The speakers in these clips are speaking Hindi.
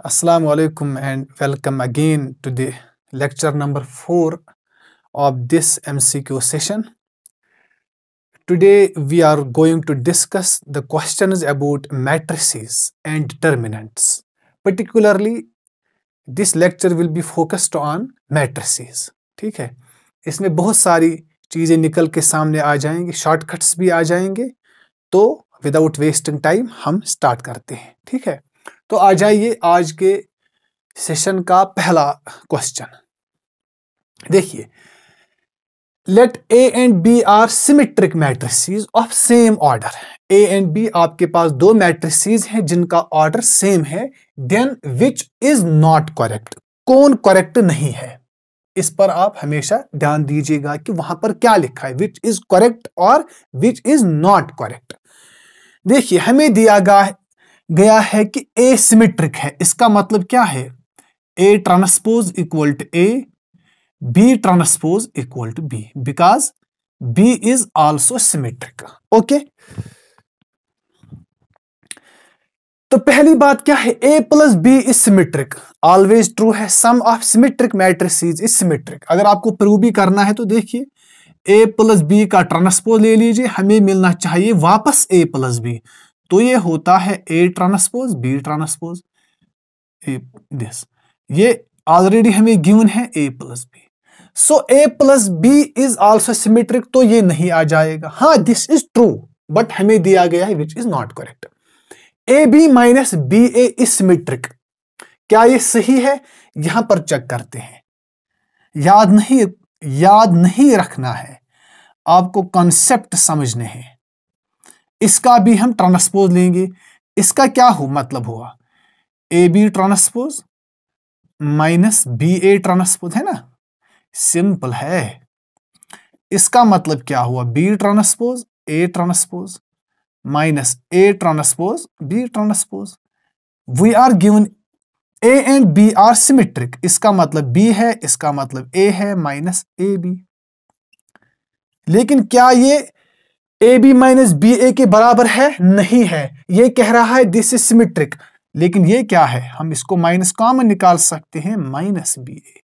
Assalamu alaikum and welcome again to the lecture number 4 of this MCQ session. Today we are going to discuss the questions about matrices and determinants. Particularly this lecture will be focused on matrices. ठीक है, इसमें बहुत सारी चीज़ें निकल के सामने आ जाएंगी, शॉर्टकट्स भी आ जाएंगे। तो विदाउट वेस्टिंग टाइम हम स्टार्ट करते हैं। ठीक है, तो आ जाइए आज के सेशन का पहला क्वेश्चन। देखिए, let A and B are symmetric matrices of same order. A and B आपके पास दो मैट्रिसेस हैं जिनका ऑर्डर सेम है। Then which is not correct, कौन करेक्ट नहीं है, इस पर आप हमेशा ध्यान दीजिएगा कि वहां पर क्या लिखा है, विच इज करेक्ट और विच इज नॉट करेक्ट। देखिए, हमें दिया गया है कि ए सिमेट्रिक है। इसका मतलब क्या है, A transpose equal to A, B transpose equal to B, because B is also symmetric. Okay, तो पहली बात क्या है, A plus B is symmetric, always true है। Sum of symmetric matrices is symmetric. अगर आपको प्रूव भी करना है तो देखिए, ए प्लस बी का ट्रांसपोज ले लीजिए, हमें मिलना चाहिए वापस ए प्लस बी, तो ये होता है A transpose B transpose this. ये ऑलरेडी हमें गिवन है A plus B, so A plus B is also symmetric, तो ये नहीं आ जाएगा। हाँ, दिस इज ट्रू, बट हमें दिया गया है which is not correct. A B minus B A is symmetric, क्या ये सही है? यहां पर चेक करते हैं। याद नहीं रखना है, आपको कॉन्सेप्ट समझने हैं। इसका भी हम ट्रांसपोज लेंगे। इसका क्या मतलब हुआ, A B transpose minus B A transpose, है ना, सिंपल है। इसका मतलब क्या हुआ, B transpose A transpose minus A transpose B transpose. We are given A and B are symmetric, इसका मतलब बी है, इसका मतलब ए है, माइनस ए बी। लेकिन क्या ये ए बी माइनस बी ए के बराबर है? नहीं है। ये कह रहा है दिस इज सिमेट्रिक, लेकिन ये क्या है, हम इसको माइनस कॉमन निकाल सकते हैं, माइनस बी ए।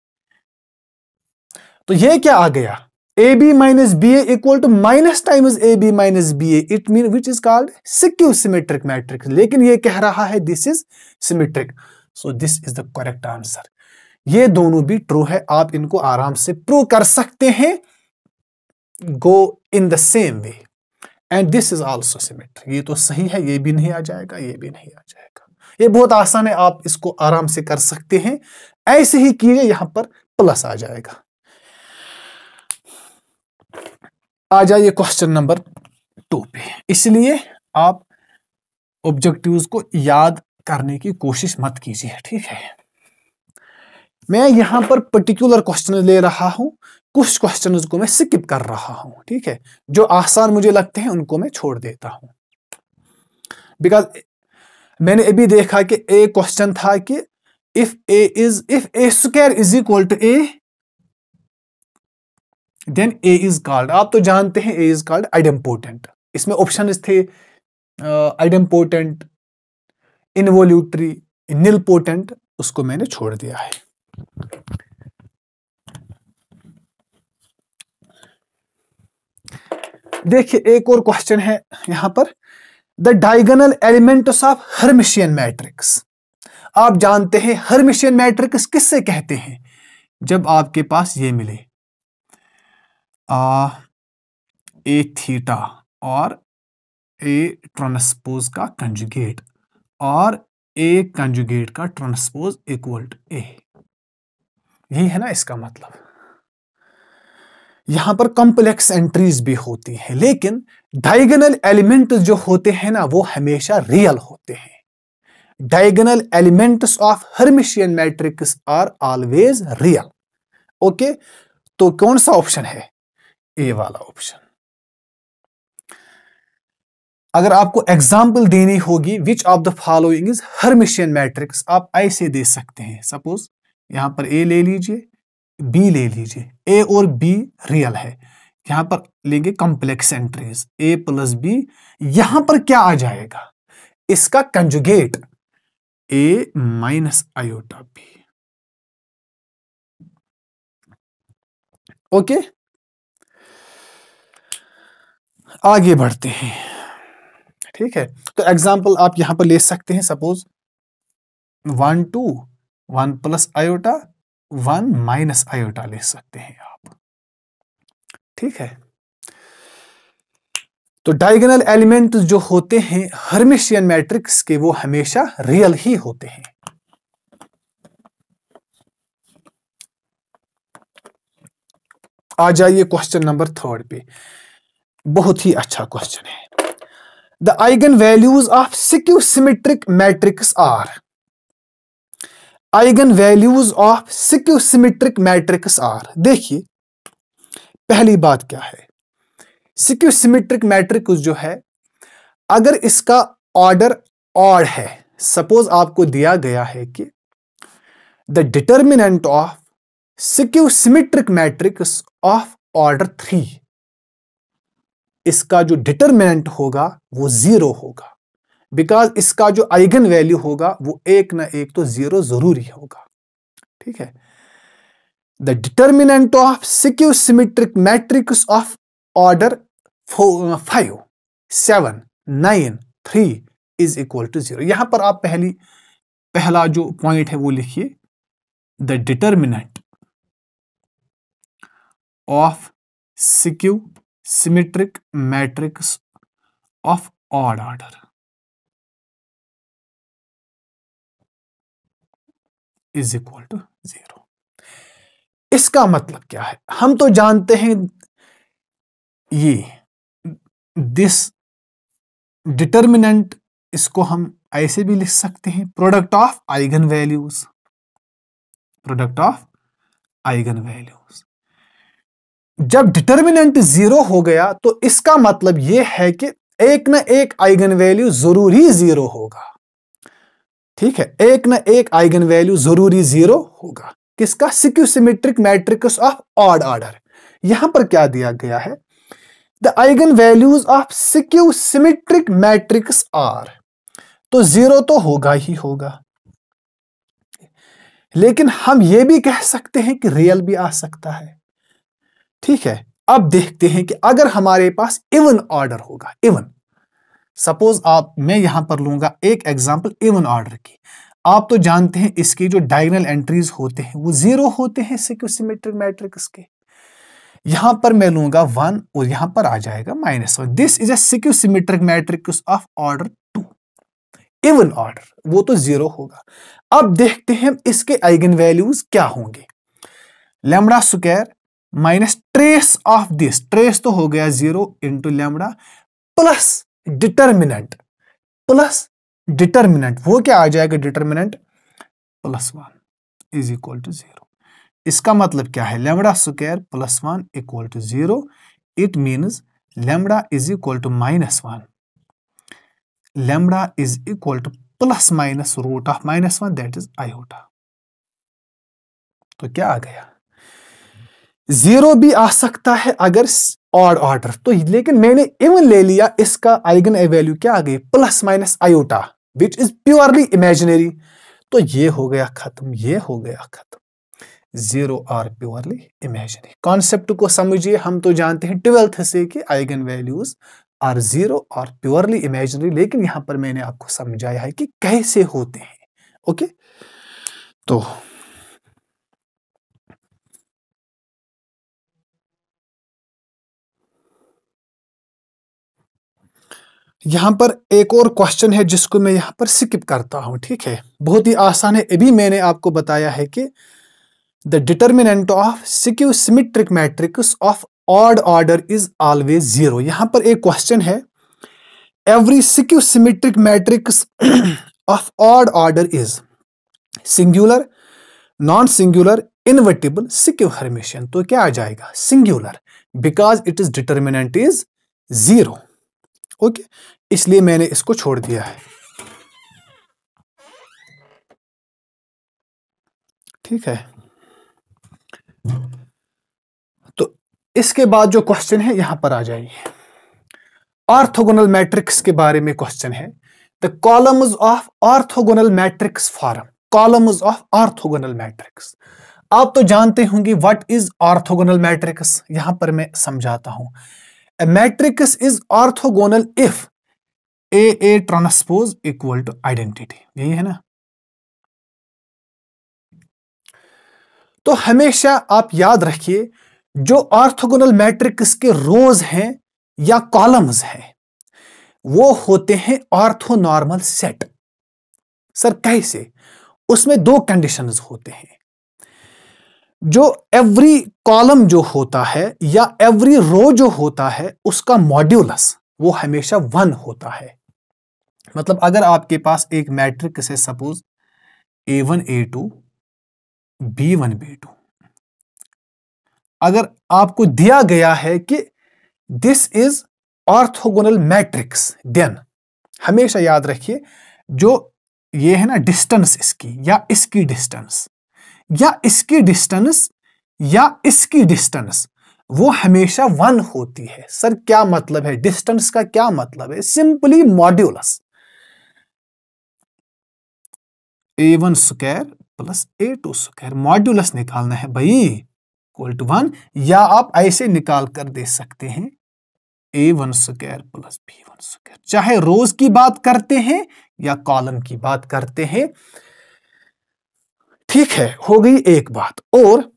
तो ये क्या आ गया, A B minus B A equal to minus times A B minus B A, it mean which is called skew symmetric matrix. लेकिन ये कह रहा है this is symmetric, so this is the correct answer. ये दोनों भी ट्रू है, आप इनको आराम से प्रूव कर सकते हैं। Go in the same way and this is also symmetric. ये तो सही है, ये भी नहीं आ जाएगा, ये भी नहीं आ जाएगा। ये बहुत आसान है, आप इसको आराम से कर सकते हैं। ऐसे ही कीजिए, यहां पर प्लस आ जाएगा। आ जाइए क्वेश्चन नंबर 2 पे। इसलिए आप ऑब्जेक्टिव्स को याद करने की कोशिश मत कीजिए, ठीक है। मैं यहां पर पर्टिकुलर क्वेश्चन ले रहा हूं, कुछ क्वेश्चंस को मैं स्किप कर रहा हूं, ठीक है। जो आसान मुझे लगते हैं उनको मैं छोड़ देता हूं, बिकॉज मैंने अभी देखा कि एक क्वेश्चन था कि if A square is equal to A then A is called. आप तो जानते हैं ए इज कॉल्ड आइडेम्पोटेंट। इसमें ऑप्शन थे आइडेम्पोटेंट, इनवोल्यूटरी, निलपोटेंट, उसको मैंने छोड़ दिया है। देखिए, एक और क्वेश्चन है यहां पर, the diagonal elements of Hermitian matrix. आप जानते हैं हर्मिशियन मैट्रिक्स किससे कहते हैं, जब आपके पास ये मिले ए थीटा और ए ट्रांसपोज का कंजुगेट और ए कंजुगेट का ट्रांसपोज इक्वल टू ए। यही है ना इसका मतलब। यहां पर कॉम्प्लेक्स एंट्रीज भी होती हैं, लेकिन डायगोनल एलिमेंट जो होते हैं ना, वो हमेशा रियल होते हैं। Diagonal elements of Hermitian matrix are always real. Okay, तो कौन सा ऑप्शन है, ए वाला ऑप्शन। अगर आपको एग्जाम्पल देनी होगी, which of the following is Hermitian matrix, आप ऐसे दे सकते हैं। सपोज यहां पर ए ले लीजिए, बी ले लीजिए, ए और बी रियल है, यहां पर लेंगे कॉम्प्लेक्स एंट्रीज ए प्लस बी। यहां पर क्या आ जाएगा, इसका कंजुगेट ए माइनस आयोटा बी। ओके, आगे बढ़ते हैं। ठीक है, तो एग्जाम्पल आप यहां पर ले सकते हैं, suppose 1 2 1 plus iota 1 minus iota ले सकते हैं आप। ठीक है, तो डायगोनल एलिमेंट जो होते हैं हर्मिशियन मैट्रिक्स के, वो हमेशा रियल ही होते हैं। आ जाइए क्वेश्चन नंबर 3 पे, बहुत ही अच्छा क्वेश्चन है। The eigen values of skew symmetric matrix are. Eigen values of skew symmetric matrix are. देखिए, पहली बात क्या है, सिक्यू सिमेट्रिक मैट्रिक्स जो है, अगर इसका ऑर्डर ऑड है, सपोज आपको दिया गया है कि the determinant of skew symmetric matrix of order 3, इसका जो डिटर्मिनेंट होगा वो 0 होगा, बिकॉज इसका जो आइगन वैल्यू होगा वो एक ना एक तो 0 जरूरी होगा। ठीक है, the determinant of skew symmetric matrix of order 5 7 9 3 is equal to 0। यहां पर आप पहला जो पॉइंट है वो लिखिए, the determinant of skew symmetric matrix of odd order is equal to 0। इसका मतलब क्या है, हम तो जानते हैं ये दिस डिटर्मिनेंट, इसको हम ऐसे भी लिख सकते हैं, product of eigen values, product of eigen values. जब डिटर्मिनेंट 0 हो गया तो इसका मतलब यह है कि एक ना एक आइगन वैल्यू जरूरी 0 होगा। ठीक है, एक ना एक आइगन वैल्यू जरूरी 0 होगा। किसका? Skew symmetric matrix of odd order. यहां पर क्या दिया गया है, the eigen values of skew symmetric matrix are, तो 0 तो होगा ही होगा, लेकिन हम यह भी कह सकते हैं कि रियल भी आ सकता है। ठीक है, अब देखते हैं कि अगर हमारे पास इवन ऑर्डर होगा, इवन, सपोज मैं यहां पर लूंगा एक एग्जांपल इवन ऑर्डर की। आप तो जानते हैं इसकी जो डायगोनल एंट्रीज होते हैं वो 0 होते हैं सिक्यू सिमेट्रिक मैट्रिक्स के। यहां पर मैं लूंगा 1 और यहां पर आ जाएगा -1। This is a skew symmetric matrix of order 2, even order, वो तो 0 होगा। अब देखते हैं इसके आइगन वैल्यूज क्या होंगे। Lambda square minus trace of this, trace तो हो गया 0 into lambda plus determinant, plus determinant, वो क्या आ जाएगा, डिटर्मिनेंट +1 इज इक्वल टू 0। इसका मतलब क्या है, lambda square +1 equal to 0। It means lambda is equal to -1, lambda is equal to plus minus root of -1, that is iota. तो क्या आ गया, 0 भी आ सकता है अगर ऑड ऑर्डर, तो लेकिन मैंने इवन ले लिया, इसका आइगन वैल्यू क्या आ गई, ± iota, which is purely imaginary. तो ये हो गया खत्म, ये हो गया खत्म, 0 आर प्योरली इमेजिनरी। कॉन्सेप्ट को समझिए, हम तो जानते हैं 12th से कि आइगन वैल्यूज आर 0 और प्योरली इमेजिनरी, लेकिन यहां पर मैंने आपको समझाया है कि कैसे होते हैं। ओके, तो यहां पर एक और क्वेश्चन है जिसको मैं यहां पर स्किप करता हूं। ठीक है, बहुत ही आसान है, अभी मैंने आपको बताया है कि the determinant of skew symmetric matrix of odd order is always 0। यहां पर एक क्वेश्चन है, every skew symmetric matrix of odd order is singular, non singular, invertible, skew hermitian. तो क्या आ जाएगा, singular, because it is determinant is 0। Okay, इसलिए मैंने इसको छोड़ दिया है। ठीक है, तो इसके बाद जो क्वेश्चन है यहां पर आ जाइए, ऑर्थोगोनल मैट्रिक्स के बारे में क्वेश्चन है। The columns of orthogonal matrix form, columns of orthogonal matrix. आप तो जानते होंगे व्हाट इज ऑर्थोगोनल मैट्रिक्स, यहां पर मैं समझाता हूं। A matrix is orthogonal if A transpose equal to identity, यही है ना। तो हमेशा आप याद रखिए जो ऑर्थोगोनल मैट्रिक्स के रोज हैं या कॉलम्स हैं वो होते हैं ऑर्थोनॉर्मल सेट। सर कैसे? उसमें दो कंडीशंस होते हैं। जो एवरी कॉलम जो होता है या एवरी रो जो होता है उसका मॉड्यूलस वो हमेशा 1 होता है। मतलब अगर आपके पास एक मैट्रिक्स है, suppose A1 A2 B1 B2, अगर आपको दिया गया है कि this is orthogonal matrix, then हमेशा याद रखिए जो ये है ना डिस्टेंस इसकी या इसकी डिस्टेंस या इसकी डिस्टेंस या इसकी डिस्टेंस वो हमेशा 1 होती है। सर क्या मतलब है? डिस्टेंस का क्या मतलब है? Simply modulus A1 square plus A2 square, modulus निकालना है भाई इक्वल टू 1, या आप ऐसे निकाल कर दे सकते हैं A1 square plus B1 square, चाहे रोज की बात करते हैं या कॉलम की बात करते हैं। ठीक है, हो गई एक बात। और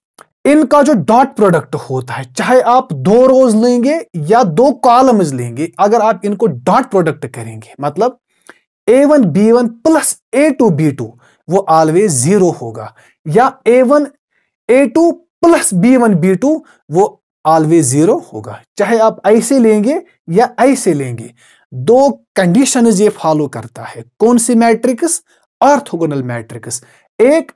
इनका जो डॉट प्रोडक्ट होता है, चाहे आप 2 रोज लेंगे या 2 कॉलम्स लेंगे, अगर आप इनको डॉट प्रोडक्ट करेंगे मतलब A1 B1 plus A2 B2 वो ऑलवेज 0 होगा, या A1 A2 plus B1 B2 वो ऑलवेज 0 होगा। चाहे आप ऐसे लेंगे या ऐसे लेंगे, 2 कंडीशंस ये फॉलो करता है। कौन सी मैट्रिक्स? Orthogonal matrix. एक,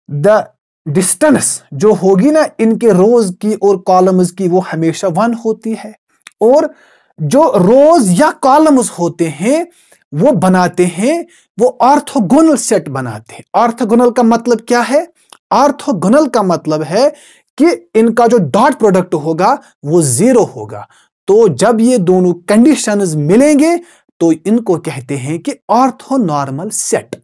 द डिस्टेंस जो होगी ना इनके रोज की और कॉलम्स की वो हमेशा 1 होती है, और जो रोज या कॉलम्स होते हैं वो बनाते हैं, वो ऑर्थोगोनल सेट बनाते हैं। ऑर्थोगोनल का मतलब क्या है? ऑर्थोगोनल का मतलब है कि इनका जो डॉट प्रोडक्ट होगा वो 0 होगा। तो जब ये दोनों कंडीशंस मिलेंगे तो इनको कहते हैं कि ऑर्थोनॉर्मल सेट।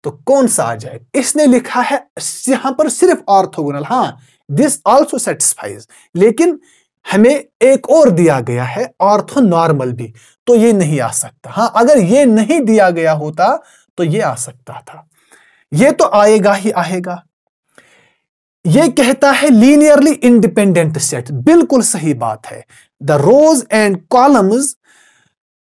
तो कौन सा आ जाए? इसने लिखा है यहां पर सिर्फ ऑर्थोगोनल, हाँ दिस ऑल्सो सेटिस्फाइज, लेकिन हमें एक और दिया गया है ऑर्थोनॉर्मल भी, तो ये नहीं आ सकता। हाँ अगर ये नहीं दिया गया होता तो ये आ सकता था, ये तो आएगा ही आएगा। ये कहता है लीनियरली इंडिपेंडेंट सेट, बिल्कुल सही बात है। The rows and columns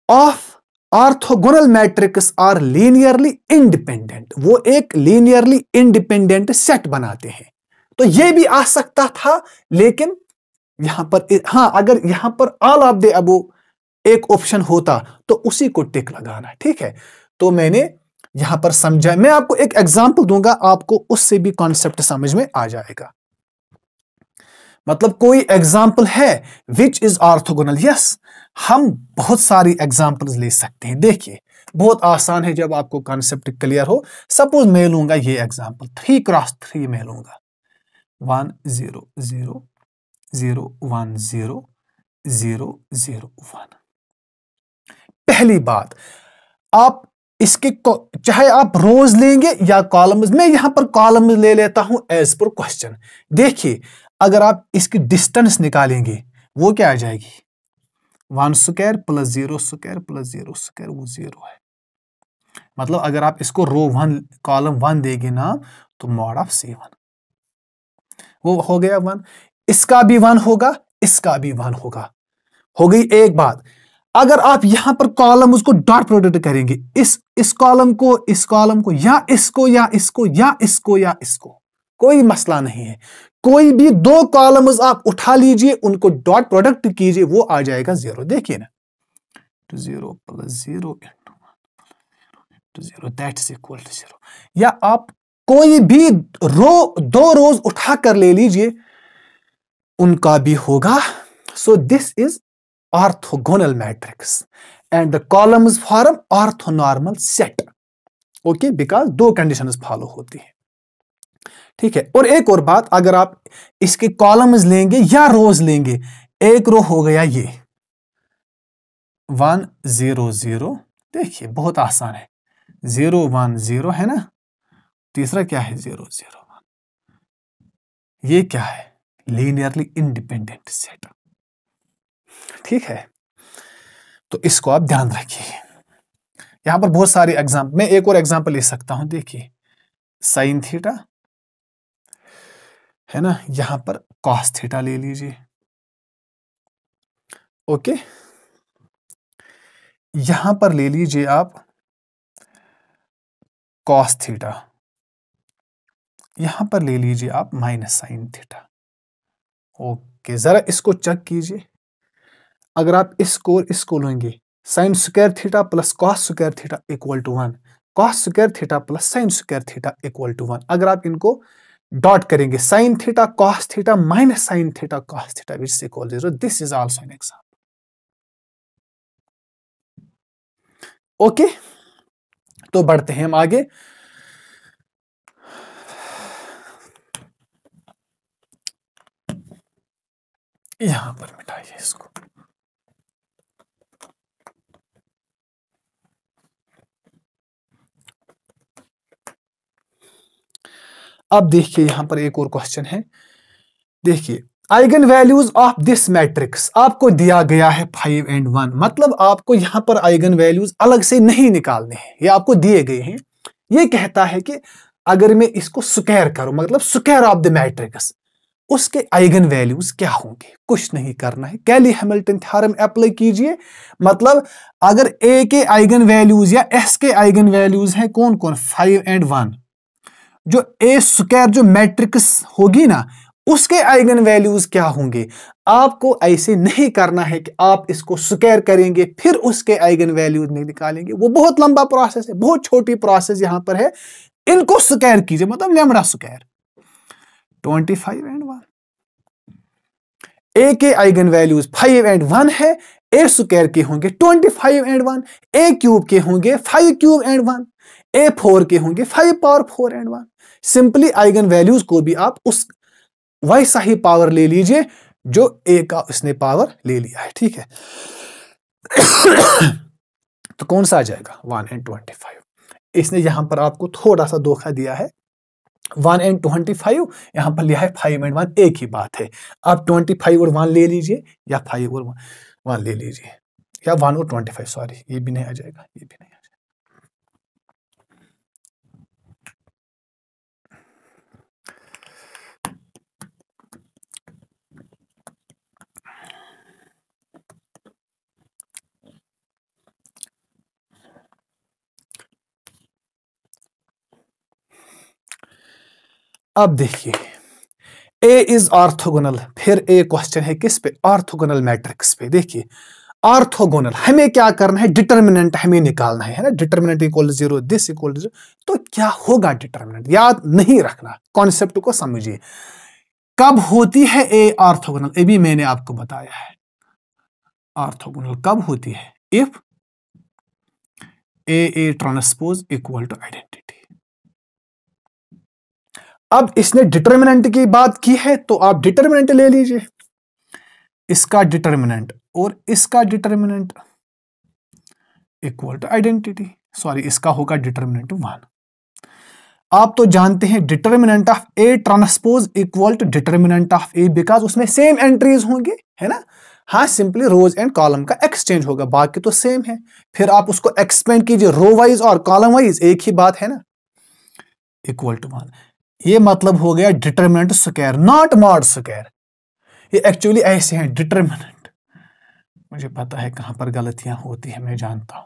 of orthogonal matrix are linearly independent, वो एक लीनियरली इंडिपेंडेंट सेट बनाते हैं। तो ये भी आ सकता था, लेकिन यहां पर हाँ अगर यहां पर ऑल ऑफ द अबव एक ऑप्शन होता तो उसी को टिक लगाना। ठीक है, तो मैंने यहां पर समझा। मैं आपको एक एग्जांपल दूंगा, आपको उससे भी कॉन्सेप्ट समझ में आ जाएगा। मतलब कोई एग्जाम्पल है विच इज ऑर्थोगोनल? यस, हम बहुत सारी एग्जाम्पल्स ले सकते हैं। देखिए बहुत आसान है जब आपको कॉन्सेप्ट क्लियर हो। सपोज मैं लूंगा ये एग्जाम्पल 3x3 में लूंगा 1 0 0 0 1 0 0 0 1। पहली बात, आप इसके चाहे आप रोज लेंगे या कॉलम्स, मैं यहां पर कॉलम्स ले लेता हूं एज पर क्वेश्चन। देखिए अगर आप इसकी डिस्टेंस निकालेंगे वो क्या आ जाएगी? 1 square plus 0 square plus 0 square, वो 0 है। मतलब अगर आप इसको रो 1 कॉलम 1 देंगे ना तो मॉड ऑफ 7 वो हो गया 1, इसका भी 1 होगा, इसका भी 1 होगा। हो गई एक बात। अगर आप यहां पर कॉलम उसको डॉट प्रोडक्ट करेंगे, इस कॉलम को इस कॉलम को या इसको या इसको या इसको या इसको, कोई मसला नहीं है। कोई भी 2 कॉलम्स आप उठा लीजिए, उनको डॉट प्रोडक्ट कीजिए, वो आ जाएगा 0। देखिए ना, तो 0 plus 0 into 0 that's equal to 0। या आप कोई भी 2 रोज उठा कर ले लीजिए, उनका भी होगा। सो this is orthogonal matrix and the columns form orthonormal set. Okay, because 2 conditions follow होती है। ठीक है, और एक और बात, अगर आप इसके कॉलम्स लेंगे या रोज लेंगे, एक रो हो गया ये 1 0 0 देखिए बहुत आसान है, 0 1 0 है ना, तीसरा क्या है 0 0 1, ये क्या है लीनियरली इंडिपेंडेंट सेट। ठीक है, तो इसको आप ध्यान रखिए। यहां पर बहुत सारे एग्जाम्पल, मैं एक और एग्जाम्पल ले सकता हूं, देखिए साइन थीटा है ना, यहां पर कॉस थीटा ले लीजिए। ओके, यहां पर ले लीजिए आप कॉस थीटा, यहां पर ले लीजिए आप माइनस साइन थीटा। ओके, जरा इसको चेक कीजिए, अगर आप इसको और इसको लेंगे, sine square theta plus cos square theta equal to 1, cos square theta plus sine square theta equal to 1, अगर आप इनको डॉट करेंगे, sine theta cos theta minus sine theta cos theta which is equal 0, this is also an example. Okay, तो बढ़ते हैं हम आगे। यहां पर मिटाइए इसको। अब देखिए यहां पर एक और क्वेश्चन है, देखिए eigen values of this matrix आपको दिया गया है 5 and 1, मतलब आपको यहां पर आइगन वैल्यूज अलग से नहीं निकालने हैं, ये आपको दिए गए हैं। ये कहता है कि अगर मैं इसको स्क्वायर करूं, मतलब स्क्वायर ऑफ द मैट्रिक्स, उसके आइगन वैल्यूज क्या होंगे। कुछ नहीं करना है, कैली हैमिल्टन थ्योरम अप्लाई कीजिए। मतलब अगर ए के आइगन वैल्यूज या एस के आइगन वैल्यूज हैं कौन कौन, 5 and 1, जो ए स्क्वायर जो मैट्रिक्स होगी ना, उसके आइगन वैल्यूज क्या होंगे। आपको ऐसे नहीं करना है कि आप इसको स्क्वायर करेंगे फिर उसके आइगन वैल्यूज नहीं निकालेंगे, वो बहुत लंबा प्रोसेस है, बहुत छोटी प्रोसेस यहां पर है। इनको स्क्वायर कीजिए, मतलब लैम्बडा स्क्वायर 25 and 1, ए के आइगन वैल्यूज 5 and 1 है, ए स्क्वायर के होंगे 25 and 1, ए क्यूब के होंगे 5 क्यूब and 1, ए 4 के होंगे 5 power 4 and 1। Simply eigen values को भी आप उस वैसा ही पावर ले लीजिए जो ए का उसने पावर ले लिया है। ठीक है, तो कौन सा आ जाएगा 1 and 25। इसने यहां पर आपको थोड़ा सा धोखा दिया है, 1 and 25 यहां पर लिया है 5 and 1, एक ही बात है। आप 25 और 1 ले लीजिए या 5 और 1 ले लीजिए, या 1 और 25, सॉरी ये भी नहीं आ जाएगा, ये भी नहीं आ जाएगा। अब देखिए ए इज ऑर्थोगोनल, फिर ए क्वेश्चन है किस पे, ऑर्थोगोनल मैट्रिक्स पे। देखिए ऑर्थोगोनल, हमें क्या करना है, डिटर्मिनेंट हमें निकालना है ना, डिटर्मिनेंट इक्वल 0, दिस इक्वल 0, तो क्या होगा डिटर्मिनेंट, याद नहीं रखना, कॉन्सेप्ट को समझिए। कब होती है ए ऑर्थोगोनल, ये भी मैंने आपको बताया है। ऑर्थोगोनल कब होती है, if A transpose equal to identity. अब इसने डिटर्मिनेंट की बात की है तो आप डिटर्मिनेंट ले लीजिए, इसका डिटर्मिनेंट और इसका determinant equal to identity, sorry इसका होगा डिटर्मिनेंट 1। आप तो जानते हैं determinant of A transpose equal to determinant of A, because उसमें सेम एंट्रीज होंगे, है ना। हाँ, सिंपली रोज एंड कॉलम का एक्सचेंज होगा, बाकी तो सेम है। फिर आप उसको एक्सपेंड कीजिए, रो वाइज और कॉलम वाइज एक ही बात है ना, इक्वल टू 1। ये मतलब हो गया determinant square, not mod square. ये एक्चुअली ऐसे हैं डिटर्मिनेंट, मुझे पता है कहां पर गलतियां होती है, मैं जानता हूं।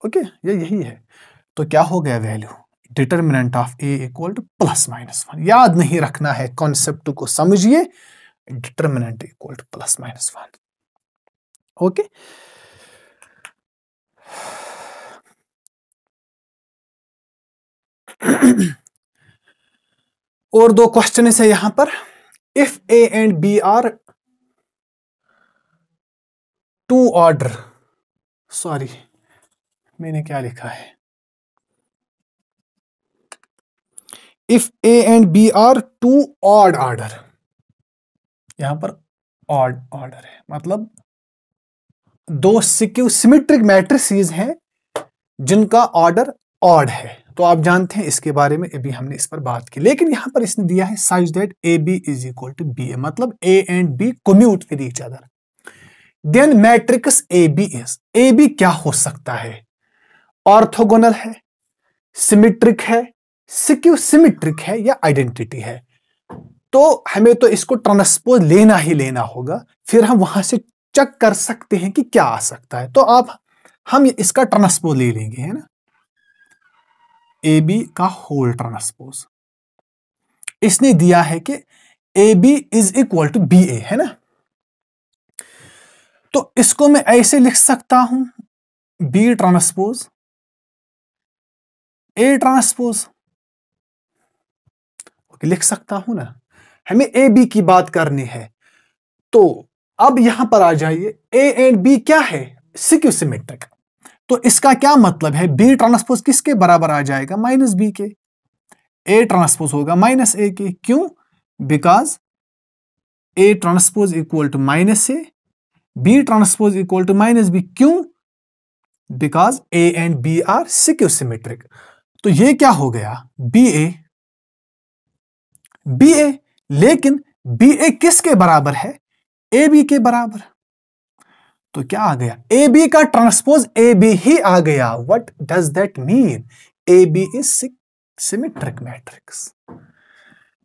ओके, ये यही है। तो क्या हो गया value, determinant of A equal to +-1। याद नहीं रखना है, कॉन्सेप्ट को समझिए, डिटर्मिनेंट इक्वल टू +-1। ओके, और दो क्वेश्चन है यहां पर। If A and B are two order, sorry मैंने क्या लिखा है, if A and B are two odd order, यहां पर ऑड ऑर्डर है, मतलब दो सिमेट्रिक मैट्रिसेस हैं जिनका ऑर्डर ऑड है। तो आप जानते हैं इसके बारे में, अभी हमने इस पर बात की। लेकिन यहां पर इसने दिया है such that A B is equal to B A, मतलब A and B commute with each other. Then matrix A B क्या हो सकता है? ऑर्थोगोनल है, सिमेट्रिक है, सिक्यू सिमेट्रिक है, या आइडेंटिटी है। तो हमें तो इसको ट्रांसपोज लेना ही लेना होगा, फिर हम वहां से चेक कर सकते हैं कि क्या आ सकता है। तो हम इसका ट्रांसपोज ले लेंगे, है ना, ए बी का होल ट्रांसपोज। इसने दिया है कि A B is equal to B A, है ना। तो इसको मैं ऐसे लिख सकता हूं, बी ट्रांसपोज ए ट्रांसपोज, लिख सकता हूं ना। हमें ए बी की बात करनी है, तो अब यहां पर आ जाइए, ए एंड बी क्या है? सिक्यू सिमेट्रिक। तो इसका क्या मतलब है? बी ट्रांसपोज किसके बराबर आ जाएगा? माइनस बी के। ए ट्रांसपोज होगा माइनस ए के। क्यों? Because A transpose equal to minus A, B transpose equal to minus B. क्यों? Because A and B are skew symmetric. तो ये क्या हो गया? B A B A. लेकिन बी ए किसके बराबर है? ए बी के बराबर। तो क्या आ गया? ए बी का ट्रांसपोज ए बी ही आ गया। What does that mean? A B is symmetric matrix.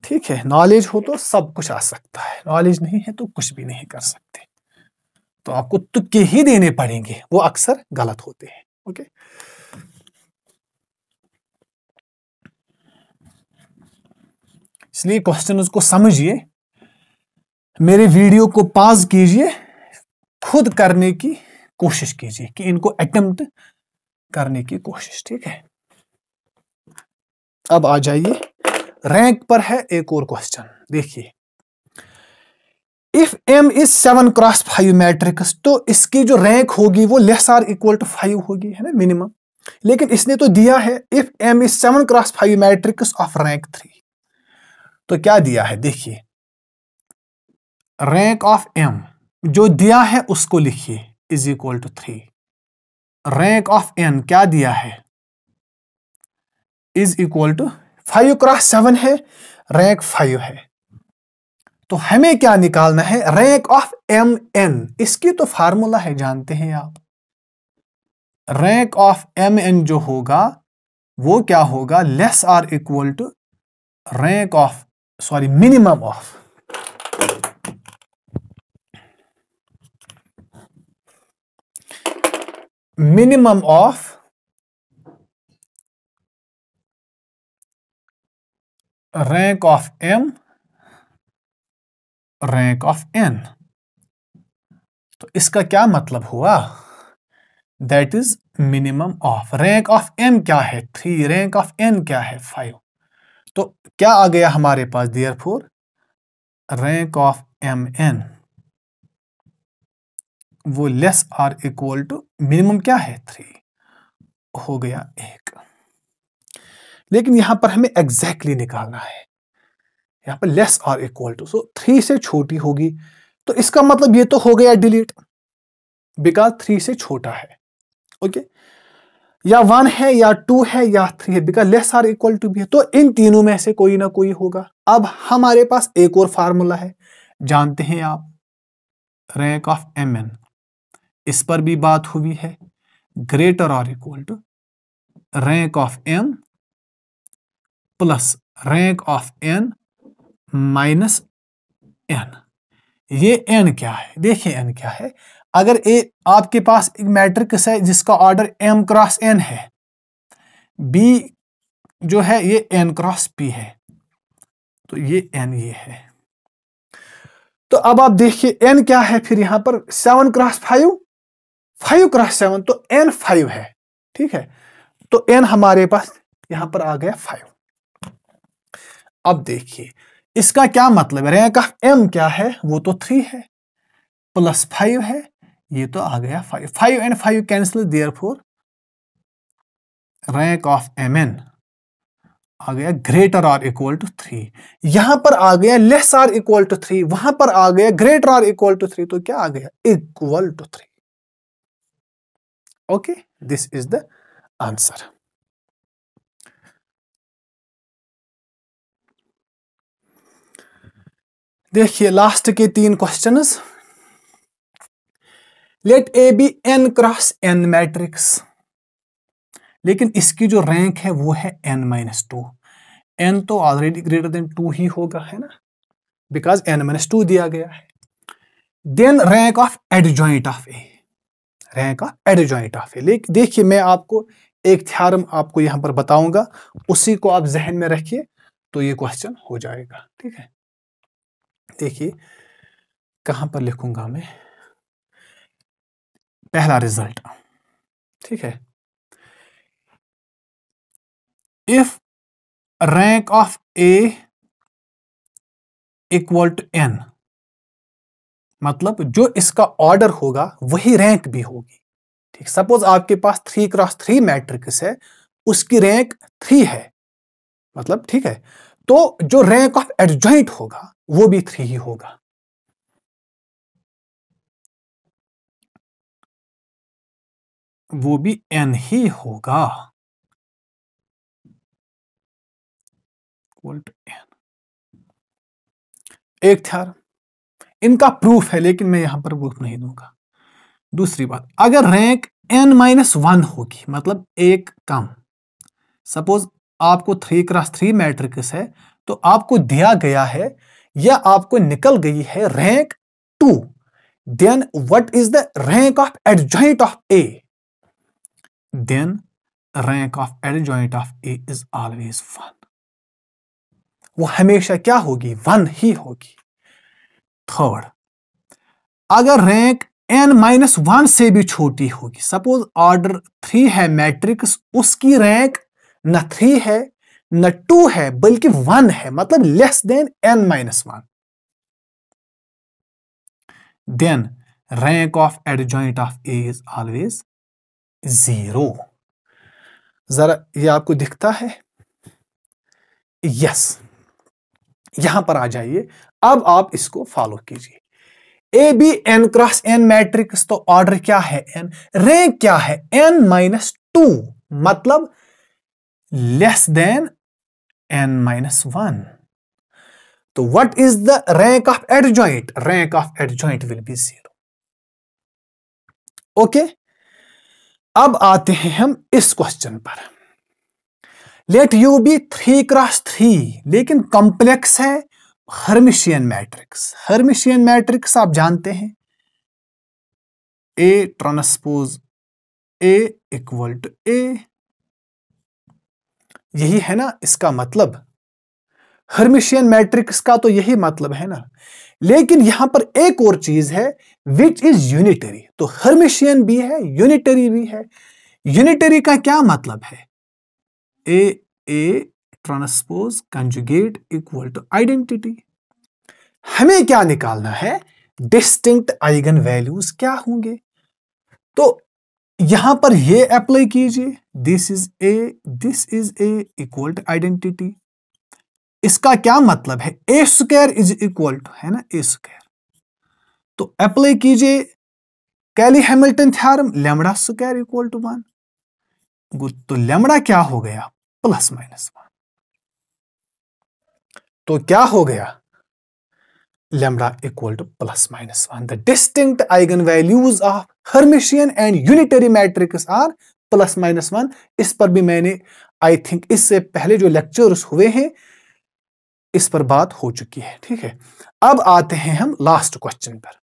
ठीक है, नॉलेज हो तो सब कुछ आ सकता है, नॉलेज नहीं है तो कुछ भी नहीं कर सकते। तो आपको तुक्के ही देने पड़ेंगे, वो अक्सर गलत होते हैं। ओके, इसलिए क्वेश्चन को समझिए, मेरे वीडियो को पॉज कीजिए, खुद करने की कोशिश कीजिए, कि इनको अटेम्प्ट करने की कोशिश। ठीक है, अब आ जाइए रैंक पर है एक और क्वेश्चन। देखिए, if m is 7 cross 5 matrix, तो इसकी जो रैंक होगी वो लेस आर इक्वल टू 5 होगी, है ना, मिनिमम। लेकिन इसने तो दिया है if m is 7 cross 5 matrix of rank 3। तो क्या दिया है? देखिए, रैंक ऑफ m जो दिया है उसको लिखिए, is equal to 3। Rank of n क्या दिया है? इज इक्वल टू 5 क्रॉस 7 है, रैंक 5 है। तो हमें क्या निकालना है? Rank of M N. इसकी तो फार्मूला है, जानते हैं आप। रैंक ऑफ एम एन जो होगा वो क्या होगा? Less or equal to rank of, sorry, minimum of rank of M, rank of N. तो इसका क्या मतलब हुआ? That is minimum of. Rank of M क्या है? 3। रैंक ऑफ एन क्या है? 5। तो क्या आ गया हमारे पास? Therefore rank of M N वो less or equal to minimum क्या है? 3 हो गया 1। लेकिन यहां पर हमें एग्जैक्टली निकालना है, यहां पर लेस आर इक्वल टू, सो 3 से छोटी होगी। तो इसका मतलब ये तो हो गया डिलीट, बिकॉज 3 से छोटा है। ओके, या 1 है, या 2 है, या 3 है, because less or equal to भी है। तो इन तीनों में से कोई ना कोई होगा। अब हमारे पास एक और फार्मूला है, जानते हैं आप, रैंक ऑफ एम एन। इस पर भी बात हुई है, ग्रेटर और equal to rank of M plus rank of N minus N. ये एन क्या है? देखिए एन क्या है। अगर आपके पास एक मैट्रिक्स है जिसका ऑर्डर m क्रॉस n है, b जो है ये n क्रॉस p है, तो ये n ये है। तो अब आप देखिए n क्या है, फिर यहां पर 7 क्रॉस 5, 5 क्रॉस 7, तो n 5 है। ठीक है, तो n हमारे पास यहां पर आ गया 5। अब देखिए इसका क्या मतलब है? रैंक ऑफ m क्या है? वो तो 3 है, प्लस 5 है, ये तो आ गया 5। 5 and 5 cancel, therefore rank of M N आ गया ग्रेटर और इक्वल टू 3। यहां पर आ गया लेस आर इक्वल टू 3, वहां पर आ गया ग्रेटर और इक्वल टू 3, तो क्या आ गया? Equal to 3। Okay, this is the answer. देखिए लास्ट के 3 questions. Let A be n cross n matrix, लेकिन इसकी जो रैंक है वो है n-2। n तो ऑलरेडी ग्रेटर देन 2 ही होगा, है ना, बिकॉज n-2 दिया गया है। Then rank of adjoint of A, rank of adjoint of A. लेकिन देखिए मैं आपको एक थ्योरम आपको यहां पर बताऊंगा, उसी को आप जहन में रखिए तो ये क्वेश्चन हो जाएगा। ठीक है, देखिए कहां पर लिखूंगा मैं पहला रिजल्ट। ठीक है, if rank of A equal to n, मतलब जो इसका ऑर्डर होगा वही रैंक भी होगी। ठीक, सपोज आपके पास 3x3 मैट्रिक्स है, उसकी रैंक 3 है, मतलब ठीक है, तो जो रैंक ऑफ एडजॉइंट होगा वो भी 3 ही होगा। वो भी n ही होगा। एक थ्योरम, इनका प्रूफ है लेकिन मैं यहां पर प्रूफ नहीं दूंगा। दूसरी बात, अगर रैंक n-1 होगी, मतलब एक कम, सपोज आपको 3x3 मैट्रिक्स है, तो आपको दिया गया है या आपको निकल गई है rank 2, then what is the rank of adjoint of A? Then rank of adjoint of A is always 1। वो हमेशा क्या होगी? 1 ही होगी। थर्ड, अगर रैंक n-1 से भी छोटी होगी, सपोज ऑर्डर 3 है मैट्रिक्स, उसकी रैंक न 3 है न 2 है बल्कि 1 है, मतलब less than n-1, then rank of adjoint of A is always 0। जरा ये आपको दिखता है? यस, यहां पर आ जाइए, अब आप इसको फॉलो कीजिए। A be n cross n matrix, तो ऑर्डर क्या है? n, रैंक क्या है? n-2, मतलब लेस देन n-1। तो what is the rank of adjoint? Rank of adjoint will be 0। Okay, अब आते हैं हम इस क्वेश्चन पर। लेट यू बी 3x3, लेकिन कॉम्प्लेक्स है हर्मिशियन मैट्रिक्स। हर्मिशियन मैट्रिक्स आप जानते हैं, A transpose A equal to A, यही है ना इसका मतलब। हर्मिशियन मैट्रिक्स का तो यही मतलब है ना, लेकिन यहां पर एक और चीज है विच इज यूनिटरी। तो हर्मिशियन भी है, यूनिटरी भी है। यूनिटरी का क्या मतलब है? A transpose conjugate equal to identity. हमें क्या निकालना है? डिस्टिंक्ट आइगन वैल्यूज क्या होंगे। तो यहां पर ये अप्लाई कीजिए, this is A equal to identity. इसका क्या मतलब है? A square is equal to, है ना, ए स्क्वायर। तो अप्लाई कीजिए Cayley Hamilton theorem, lambda square equal to 1। तो लैम्बडा क्या हो गया? +-1। तो क्या हो गया? Lambda equal to +-1। The distinct eigen values of Hermitian and unitary matrix are +-1। इस पर भी मैंने आई थिंक इससे पहले जो लेक्चर्स हुए हैं इस पर बात हो चुकी है। ठीक है, अब आते हैं हम लास्ट क्वेश्चन पर।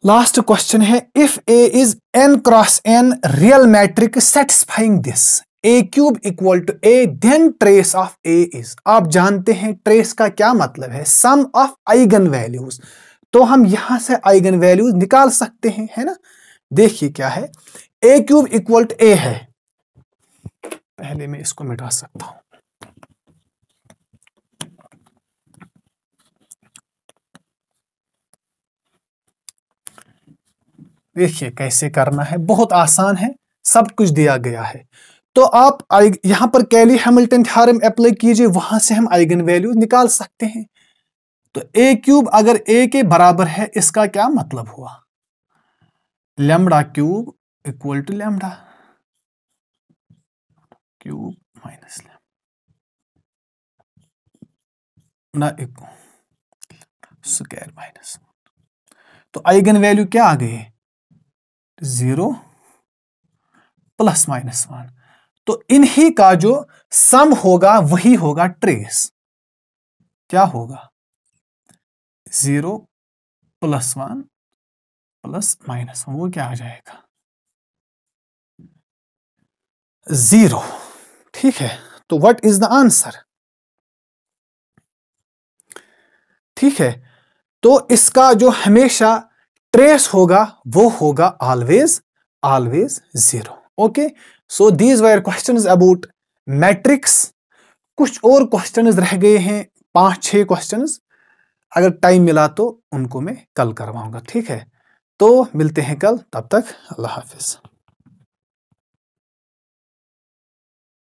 लास्ट क्वेश्चन है, if A is n cross n real matrix satisfying this a³ equal to a, then trace of a is. आप जानते हैं ट्रेस का क्या मतलब है? Sum of eigen values. तो हम यहां से आइगन वैल्यूज निकाल सकते हैं, है ना। देखिए क्या है, a³ इक्वल टू a है, पहले मैं इसको मिटा सकता हूं। देखिए कैसे करना है, बहुत आसान है, सब कुछ दिया गया है। तो आप यहां पर कैली हैमिल्टन थ्योरम अप्लाई कीजिए, वहां से हम आइगन वैल्यूज निकाल सकते हैं। तो ए क्यूब अगर ए के बराबर है, इसका क्या मतलब हुआ? Lambda cube equal to lambda cube minus lambda square minus. तो आइगन वैल्यू क्या आ गई? 0 प्लस माइनस 1। तो इन्हीं का जो सम होगा वही होगा ट्रेस। क्या होगा? 0 प्लस 1 प्लस माइनस 1, वो क्या आ जाएगा? 0। ठीक है, तो व्हाट इज द आंसर? ठीक है, तो इसका जो हमेशा ट्रेस होगा वो होगा always 0। Okay, so these were questions about matrix. कुछ और क्वेश्चंस रह गए हैं, 5-6 क्वेश्चंस। अगर टाइम मिला तो उनको मैं कल करवाऊंगा। ठीक है, तो मिलते हैं कल, तब तक अल्लाह हाफिज।